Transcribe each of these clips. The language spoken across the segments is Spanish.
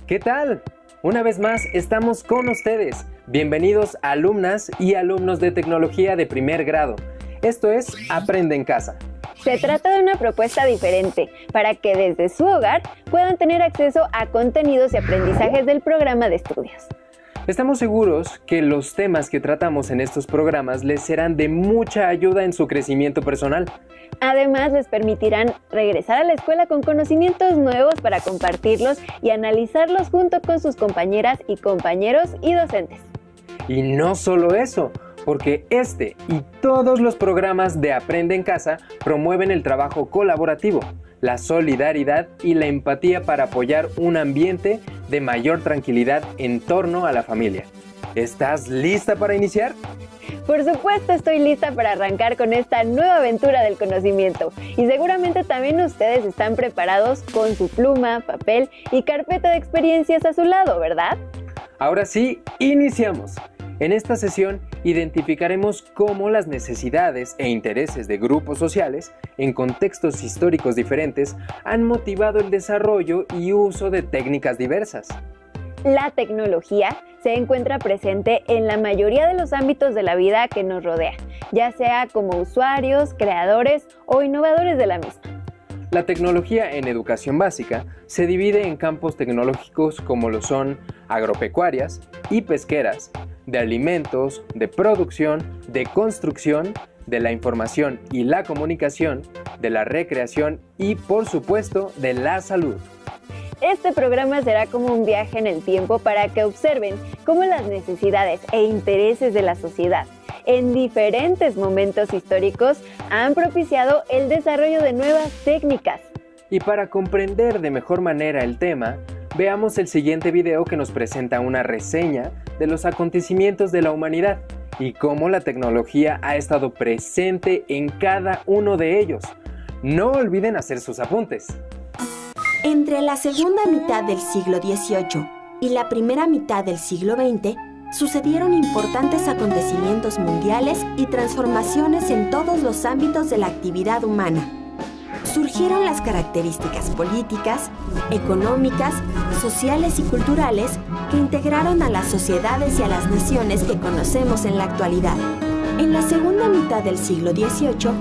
¿Qué tal? Una vez más estamos con ustedes. Bienvenidos alumnas y alumnos de tecnología de primer grado. Esto es Aprende en Casa. Se trata de una propuesta diferente para que desde su hogar puedan tener acceso a contenidos y aprendizajes del programa de estudios. Estamos seguros que los temas que tratamos en estos programas les serán de mucha ayuda en su crecimiento personal. Además, les permitirán regresar a la escuela con conocimientos nuevos para compartirlos y analizarlos junto con sus compañeras y compañeros y docentes. Y no solo eso, porque este y todos los programas de Aprende en Casa promueven el trabajo colaborativo, la solidaridad y la empatía para apoyar un ambiente de mayor tranquilidad en torno a la familia. ¿Estás lista para iniciar? Por supuesto, estoy lista para arrancar con esta nueva aventura del conocimiento. Y seguramente también ustedes están preparados con su pluma, papel y carpeta de experiencias a su lado, ¿verdad? Ahora sí, iniciamos. En esta sesión identificaremos cómo las necesidades e intereses de grupos sociales en contextos históricos diferentes han motivado el desarrollo y uso de técnicas diversas. La tecnología se encuentra presente en la mayoría de los ámbitos de la vida que nos rodea, ya sea como usuarios, creadores o innovadores de la misma. La tecnología en educación básica se divide en campos tecnológicos como lo son agropecuarias y pesqueras, de alimentos, de producción, de construcción, de la información y la comunicación, de la recreación y, por supuesto, de la salud. Este programa será como un viaje en el tiempo para que observen cómo las necesidades e intereses de la sociedad en diferentes momentos históricos han propiciado el desarrollo de nuevas técnicas. Y para comprender de mejor manera el tema, veamos el siguiente video que nos presenta una reseña de los acontecimientos de la humanidad y cómo la tecnología ha estado presente en cada uno de ellos. No olviden hacer sus apuntes. Entre la segunda mitad del siglo XVIII y la primera mitad del siglo XX, sucedieron importantes acontecimientos mundiales y transformaciones en todos los ámbitos de la actividad humana. Surgieron las características políticas, económicas, sociales y culturales que integraron a las sociedades y a las naciones que conocemos en la actualidad. En la segunda mitad del siglo XVIII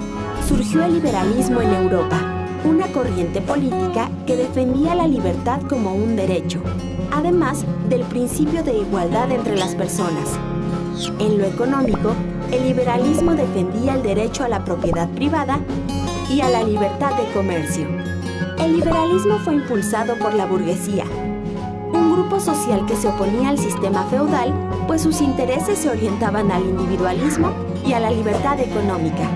surgió el liberalismo en Europa, una corriente política que defendía la libertad como un derecho, además del principio de igualdad entre las personas. En lo económico, el liberalismo defendía el derecho a la propiedad privada y a la libertad de comercio. El liberalismo fue impulsado por la burguesía, un grupo social que se oponía al sistema feudal, pues sus intereses se orientaban al individualismo y a la libertad económica.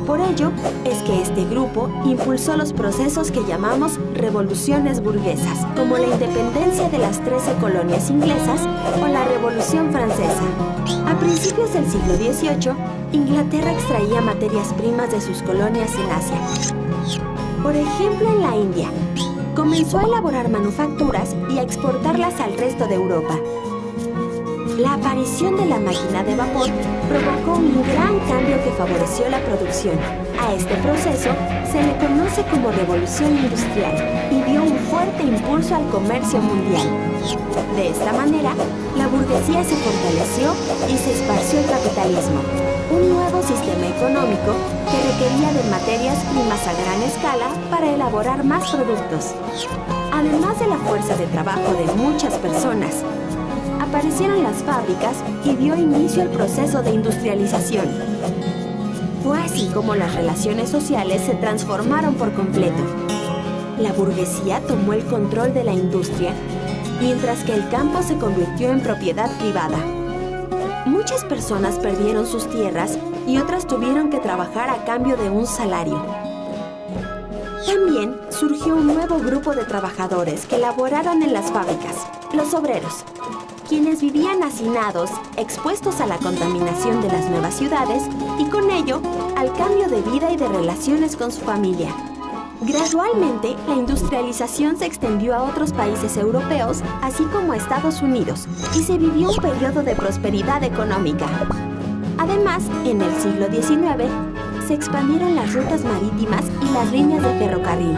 Por ello, es que este grupo impulsó los procesos que llamamos revoluciones burguesas, como la independencia de las 13 colonias inglesas o la Revolución Francesa. A principios del siglo XVIII, Inglaterra extraía materias primas de sus colonias en Asia. Por ejemplo, en la India, comenzó a elaborar manufacturas y a exportarlas al resto de Europa. La aparición de la máquina de vapor provocó un gran cambio que favoreció la producción. A este proceso se le conoce como Revolución Industrial y dio un fuerte impulso al comercio mundial. De esta manera, la burguesía se fortaleció y se esparció el capitalismo, un nuevo sistema económico que requería de materias primas a gran escala para elaborar más productos. Además de la fuerza de trabajo de muchas personas, aparecieron las fábricas y dio inicio al proceso de industrialización. Fue así como las relaciones sociales se transformaron por completo. La burguesía tomó el control de la industria, mientras que el campo se convirtió en propiedad privada. Muchas personas perdieron sus tierras y otras tuvieron que trabajar a cambio de un salario. También surgió un nuevo grupo de trabajadores que laboraron en las fábricas, los obreros, quienes vivían hacinados, expuestos a la contaminación de las nuevas ciudades y con ello al cambio de vida y de relaciones con su familia. Gradualmente, la industrialización se extendió a otros países europeos, así como a Estados Unidos, y se vivió un periodo de prosperidad económica. Además, en el siglo XIX, se expandieron las rutas marítimas y las líneas de ferrocarril.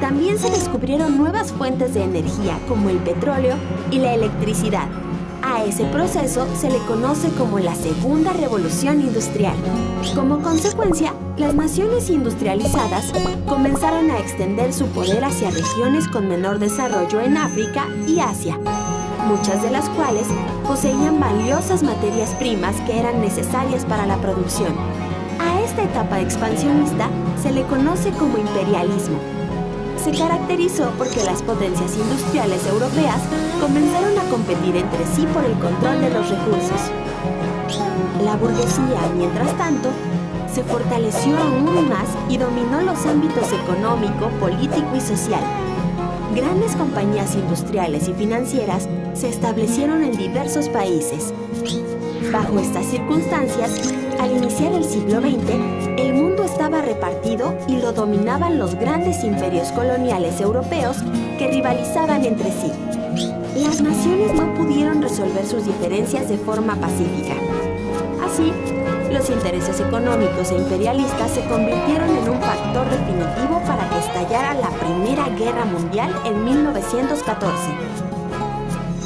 también se descubrieron nuevas fuentes de energía como el petróleo y la electricidad. A ese proceso se le conoce como la Segunda Revolución Industrial. Como consecuencia, las naciones industrializadas comenzaron a extender su poder hacia regiones con menor desarrollo en África y Asia, muchas de las cuales poseían valiosas materias primas que eran necesarias para la producción. A esta etapa expansionista se le conoce como imperialismo. Se caracterizó porque las potencias industriales europeas comenzaron a competir entre sí por el control de los recursos. La burguesía, mientras tanto, se fortaleció aún más y dominó los ámbitos económico, político y social. Grandes compañías industriales y financieras se establecieron en diversos países. Bajo estas circunstancias, al iniciar el siglo XX, el mundo estaba repartido y lo dominaban los grandes imperios coloniales europeos que rivalizaban entre sí. Las naciones no pudieron resolver sus diferencias de forma pacífica. Así, los intereses económicos e imperialistas se convirtieron en un factor definitivo para que estallara la Primera Guerra Mundial en 1914.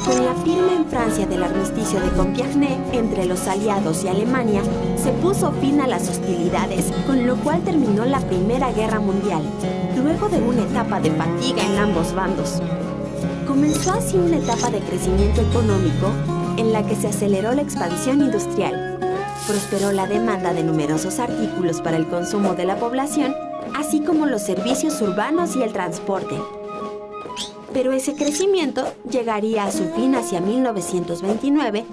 Con la firma en Francia del armisticio de Compiègne entre los aliados y Alemania, se puso fin a las hostilidades, con lo cual terminó la Primera Guerra Mundial, luego de una etapa de fatiga en ambos bandos. Comenzó así una etapa de crecimiento económico en la que se aceleró la expansión industrial. Prosperó la demanda de numerosos artículos para el consumo de la población, así como los servicios urbanos y el transporte. Pero ese crecimiento llegaría a su fin hacia 1929,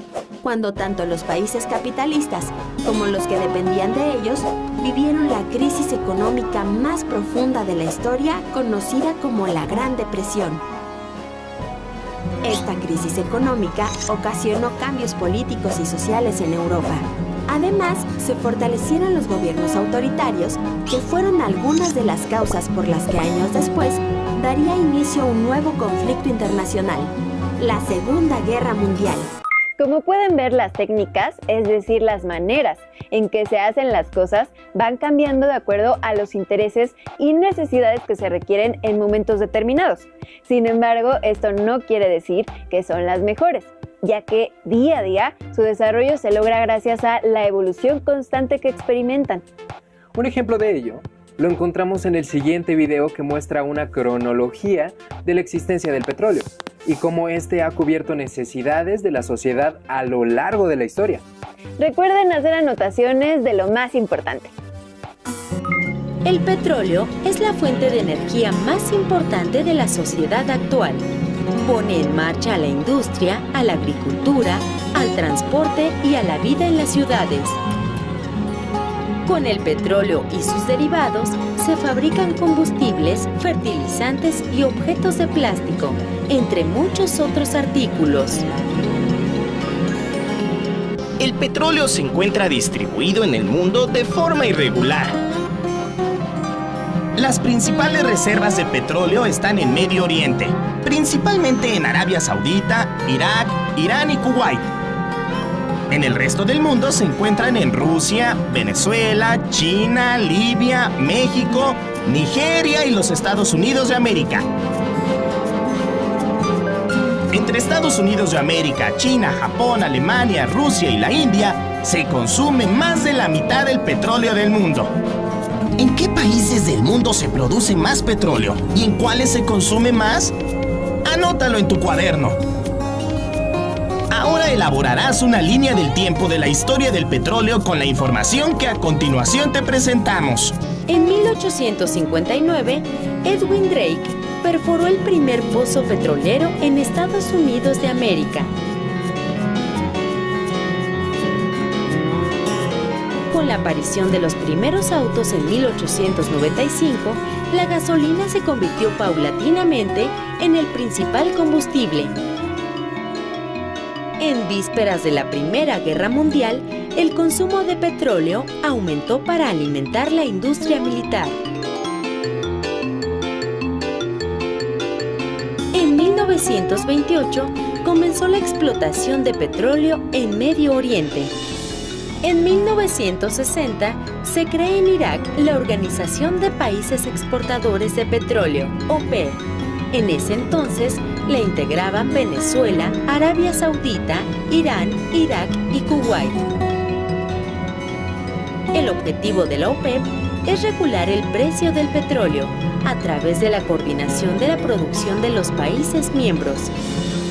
cuando tanto los países capitalistas como los que dependían de ellos vivieron la crisis económica más profunda de la historia, conocida como la Gran Depresión. Esta crisis económica ocasionó cambios políticos y sociales en Europa. Además, se fortalecieron los gobiernos autoritarios, que fueron algunas de las causas por las que años después daría inicio a un nuevo conflicto internacional, la Segunda Guerra Mundial. Como pueden ver, las técnicas, es decir, las maneras en que se hacen las cosas, van cambiando de acuerdo a los intereses y necesidades que se requieren en momentos determinados. Sin embargo, esto no quiere decir que son las mejores, ya que día a día su desarrollo se logra gracias a la evolución constante que experimentan. Un ejemplo de ello lo encontramos en el siguiente video, que muestra una cronología de la existencia del petróleo y cómo este ha cubierto necesidades de la sociedad a lo largo de la historia. Recuerden hacer anotaciones de lo más importante. El petróleo es la fuente de energía más importante de la sociedad actual. Pone en marcha a la industria, a la agricultura, al transporte y a la vida en las ciudades. Con el petróleo y sus derivados se fabrican combustibles, fertilizantes y objetos de plástico, entre muchos otros artículos. El petróleo se encuentra distribuido en el mundo de forma irregular. Las principales reservas de petróleo están en Medio Oriente, principalmente en Arabia Saudita, Irak, Irán y Kuwait. En el resto del mundo se encuentran en Rusia, Venezuela, China, Libia, México, Nigeria y los Estados Unidos de América. Entre Estados Unidos de América, China, Japón, Alemania, Rusia y la India, se consume más de la mitad del petróleo del mundo. ¿En qué países del mundo se produce más petróleo y en cuáles se consume más? Anótalo en tu cuaderno. Ahora elaborarás una línea del tiempo de la historia del petróleo con la información que a continuación te presentamos. En 1859, Edwin Drake perforó el primer pozo petrolero en Estados Unidos de América. Con la aparición de los primeros autos en 1895, la gasolina se convirtió paulatinamente en el principal combustible. En vísperas de la Primera Guerra Mundial, el consumo de petróleo aumentó para alimentar la industria militar. En 1928 comenzó la explotación de petróleo en Medio Oriente. En 1960 se crea en Irak la Organización de Países Exportadores de Petróleo, OPEP. En ese entonces la integraban Venezuela, Arabia Saudita, Irán, Irak y Kuwait. El objetivo de la OPEP es regular el precio del petróleo a través de la coordinación de la producción de los países miembros.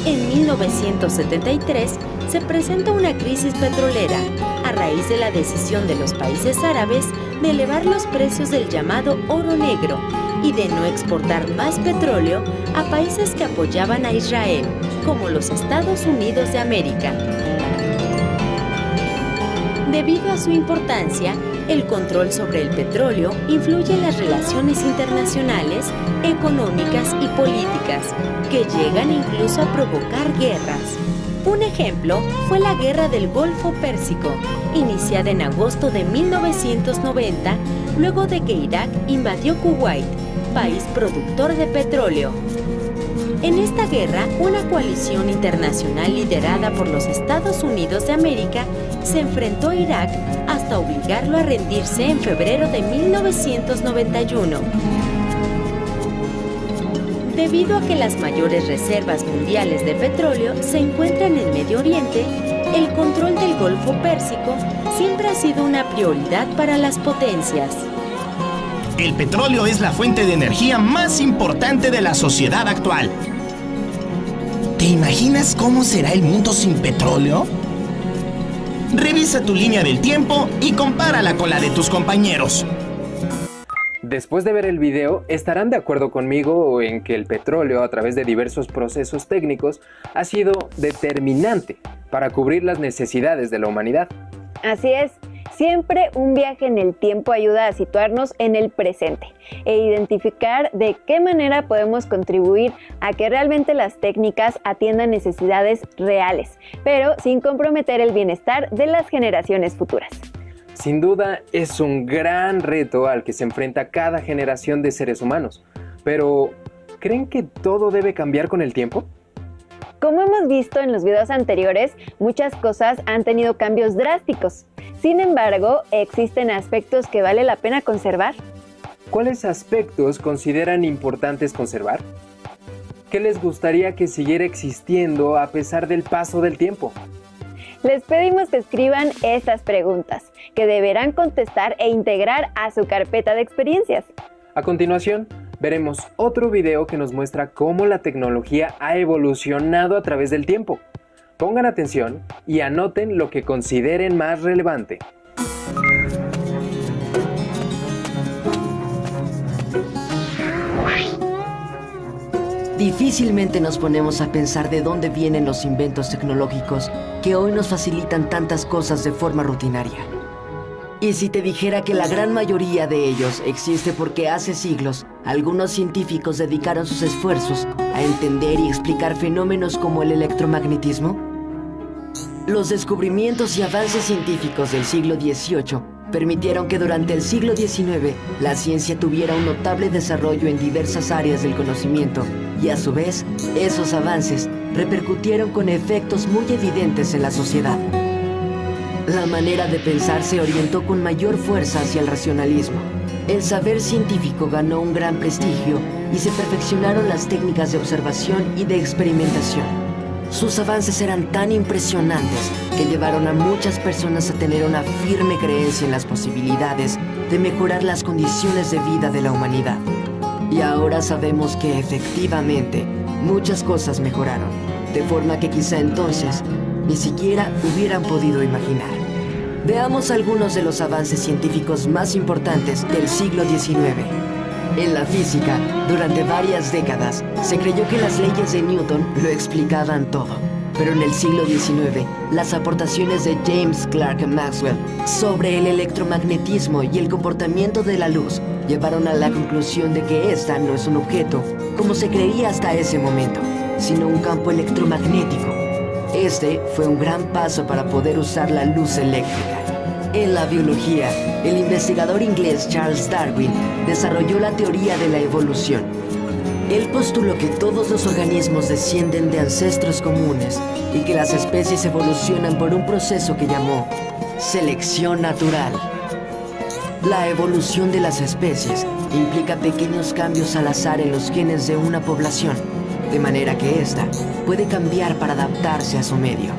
En 1973 se presenta una crisis petrolera a raíz de la decisión de los países árabes de elevar los precios del llamado oro negro y de no exportar más petróleo a países que apoyaban a Israel, como los Estados Unidos de América. Debido a su importancia, el control sobre el petróleo influye en las relaciones internacionales, económicas y políticas, que llegan incluso a provocar guerras. Un ejemplo fue la Guerra del Golfo Pérsico, iniciada en agosto de 1990, luego de que Irak invadió Kuwait, país productor de petróleo. En esta guerra, una coalición internacional liderada por los Estados Unidos de América se enfrentó a Irak hasta obligarlo a rendirse en febrero de 1991. Debido a que las mayores reservas mundiales de petróleo se encuentran en Medio Oriente, el control del Golfo Pérsico siempre ha sido una prioridad para las potencias. El petróleo es la fuente de energía más importante de la sociedad actual. ¿Te imaginas cómo será el mundo sin petróleo? Revisa tu línea del tiempo y compárala con la de tus compañeros. Después de ver el video, estarán de acuerdo conmigo en que el petróleo, a través de diversos procesos técnicos, ha sido determinante para cubrir las necesidades de la humanidad. Así es. Siempre un viaje en el tiempo ayuda a situarnos en el presente e identificar de qué manera podemos contribuir a que realmente las técnicas atiendan necesidades reales, pero sin comprometer el bienestar de las generaciones futuras. Sin duda, es un gran reto al que se enfrenta cada generación de seres humanos. Pero, ¿creen que todo debe cambiar con el tiempo? Como hemos visto en los videos anteriores, muchas cosas han tenido cambios drásticos. Sin embargo, ¿existen aspectos que vale la pena conservar? ¿Cuáles aspectos consideran importantes conservar? ¿Qué les gustaría que siguiera existiendo a pesar del paso del tiempo? Les pedimos que escriban estas preguntas, que deberán contestar e integrar a su carpeta de experiencias. A continuación, veremos otro video que nos muestra cómo la tecnología ha evolucionado a través del tiempo. Pongan atención y anoten lo que consideren más relevante. Difícilmente nos ponemos a pensar de dónde vienen los inventos tecnológicos que hoy nos facilitan tantas cosas de forma rutinaria. Y si te dijera que la gran mayoría de ellos existe porque hace siglos, algunos científicos dedicaron sus esfuerzos a entender y explicar fenómenos como el electromagnetismo. Los descubrimientos y avances científicos del siglo XVIII permitieron que durante el siglo XIX la ciencia tuviera un notable desarrollo en diversas áreas del conocimiento y a su vez, esos avances repercutieron con efectos muy evidentes en la sociedad. La manera de pensar se orientó con mayor fuerza hacia el racionalismo. El saber científico ganó un gran prestigio y se perfeccionaron las técnicas de observación y de experimentación. Sus avances eran tan impresionantes que llevaron a muchas personas a tener una firme creencia en las posibilidades de mejorar las condiciones de vida de la humanidad. Y ahora sabemos que efectivamente muchas cosas mejoraron, de forma que quizá entonces ni siquiera hubieran podido imaginar. Veamos algunos de los avances científicos más importantes del siglo XIX. En la física, durante varias décadas, se creyó que las leyes de Newton lo explicaban todo. Pero en el siglo XIX, las aportaciones de James Clerk Maxwell sobre el electromagnetismo y el comportamiento de la luz llevaron a la conclusión de que esta no es un objeto, como se creía hasta ese momento, sino un campo electromagnético. Este fue un gran paso para poder usar la luz eléctrica. En la biología, el investigador inglés Charles Darwin desarrolló la teoría de la evolución. Él postuló que todos los organismos descienden de ancestros comunes y que las especies evolucionan por un proceso que llamó selección natural. La evolución de las especies implica pequeños cambios al azar en los genes de una población, de manera que ésta puede cambiar para adaptarse a su medio.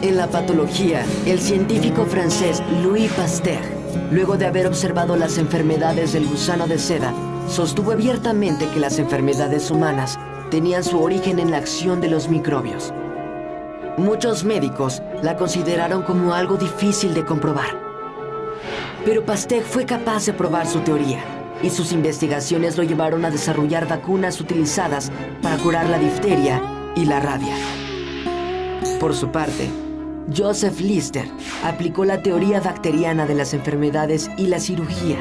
En la patología, el científico francés Louis Pasteur, luego de haber observado las enfermedades del gusano de seda, sostuvo abiertamente que las enfermedades humanas tenían su origen en la acción de los microbios. Muchos médicos la consideraron como algo difícil de comprobar. Pero Pasteur fue capaz de probar su teoría, y sus investigaciones lo llevaron a desarrollar vacunas utilizadas para curar la difteria y la rabia. Por su parte, Joseph Lister aplicó la teoría bacteriana de las enfermedades y la cirugía.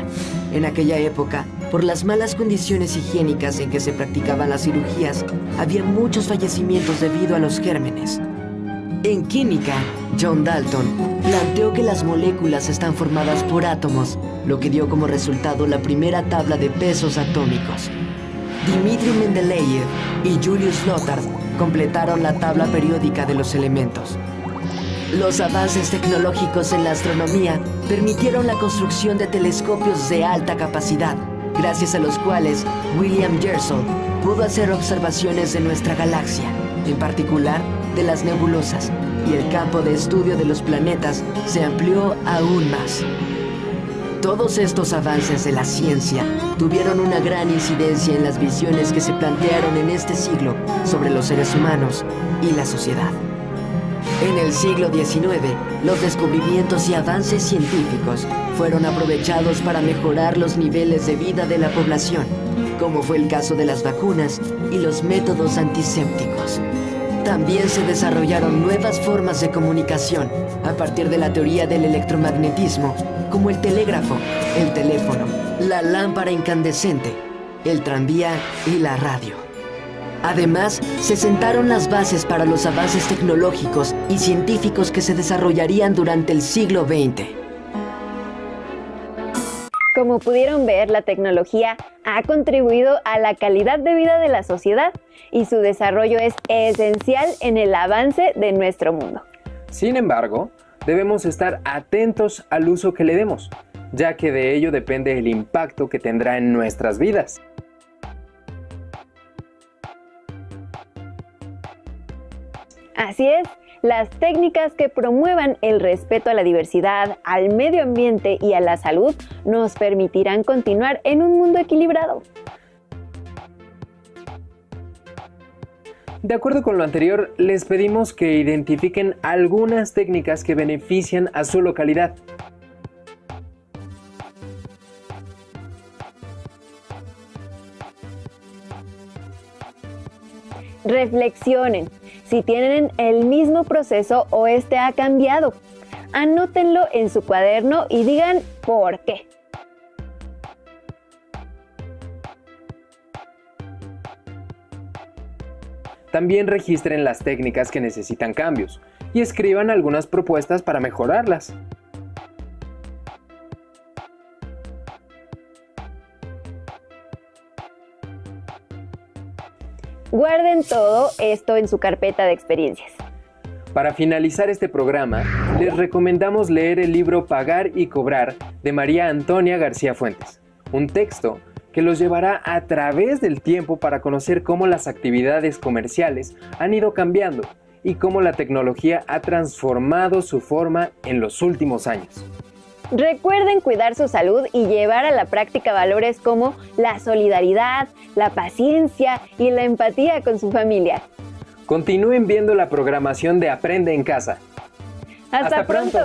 En aquella época, por las malas condiciones higiénicas en que se practicaban las cirugías, había muchos fallecimientos debido a los gérmenes. En química, John Dalton planteó que las moléculas están formadas por átomos, lo que dio como resultado la primera tabla de pesos atómicos. Dmitri Mendeleev y Julius Lothar completaron la tabla periódica de los elementos. Los avances tecnológicos en la astronomía permitieron la construcción de telescopios de alta capacidad, gracias a los cuales William Herschel pudo hacer observaciones de nuestra galaxia, en particular de las nebulosas, y el campo de estudio de los planetas se amplió aún más. Todos estos avances de la ciencia tuvieron una gran incidencia en las visiones que se plantearon en este siglo sobre los seres humanos y la sociedad. En el siglo XIX, los descubrimientos y avances científicos fueron aprovechados para mejorar los niveles de vida de la población, como fue el caso de las vacunas y los métodos antisépticos. También se desarrollaron nuevas formas de comunicación a partir de la teoría del electromagnetismo, como el telégrafo, el teléfono, la lámpara incandescente, el tranvía y la radio. Además, se sentaron las bases para los avances tecnológicos y científicos que se desarrollarían durante el siglo XX. Como pudieron ver, la tecnología ha contribuido a la calidad de vida de la sociedad y su desarrollo es esencial en el avance de nuestro mundo. Sin embargo, debemos estar atentos al uso que le demos, ya que de ello depende el impacto que tendrá en nuestras vidas. Así es, las técnicas que promuevan el respeto a la diversidad, al medio ambiente y a la salud nos permitirán continuar en un mundo equilibrado. De acuerdo con lo anterior, les pedimos que identifiquen algunas técnicas que benefician a su localidad. Reflexionen si tienen el mismo proceso o este ha cambiado. Anótenlo en su cuaderno y digan por qué. También registren las técnicas que necesitan cambios y escriban algunas propuestas para mejorarlas. Guarden todo esto en su carpeta de experiencias. Para finalizar este programa, les recomendamos leer el libro Pagar y Cobrar de María Antonia García Fuentes, un texto que los llevará a través del tiempo para conocer cómo las actividades comerciales han ido cambiando y cómo la tecnología ha transformado su forma en los últimos años. Recuerden cuidar su salud y llevar a la práctica valores como la solidaridad, la paciencia y la empatía con su familia. Continúen viendo la programación de Aprende en Casa. ¡Hasta pronto!